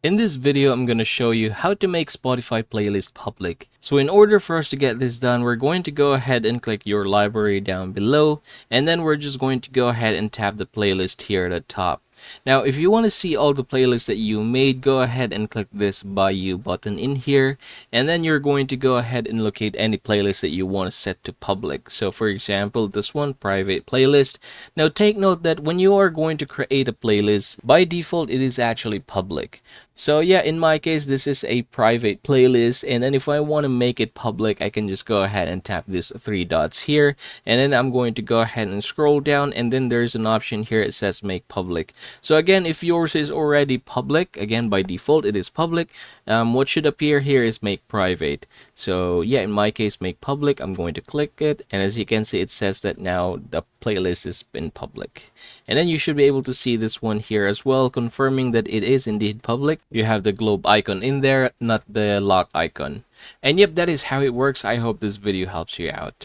In this video, I'm going to show you how to make Spotify playlist public. So in order for us to get this done, we're going to go ahead and click your library down below, and then we're just going to go ahead and tap the playlist here at the top. Now, if you want to see all the playlists that you made, go ahead and click this By You button in here, and then you're going to go ahead and locate any playlist that you want to set to public. So for example, this one, private playlist. Now take note that when you are going to create a playlist, by default, it is actually public. So yeah, in my case, this is a private playlist, and then if I want to make it public, I can just go ahead and tap these three dots here, and then I'm going to go ahead and scroll down, and then there's an option here, it says make public. So again, if yours is already public, again by default it is public, what should appear here is make private. So yeah, in my case, make public, I'm going to click it, and as you can see, it says that now the playlist has been public. And then you should be able to see this one here as well, confirming that it is indeed public. You have the globe icon in there, not the lock icon. And yep, that is how it works. I hope this video helps you out.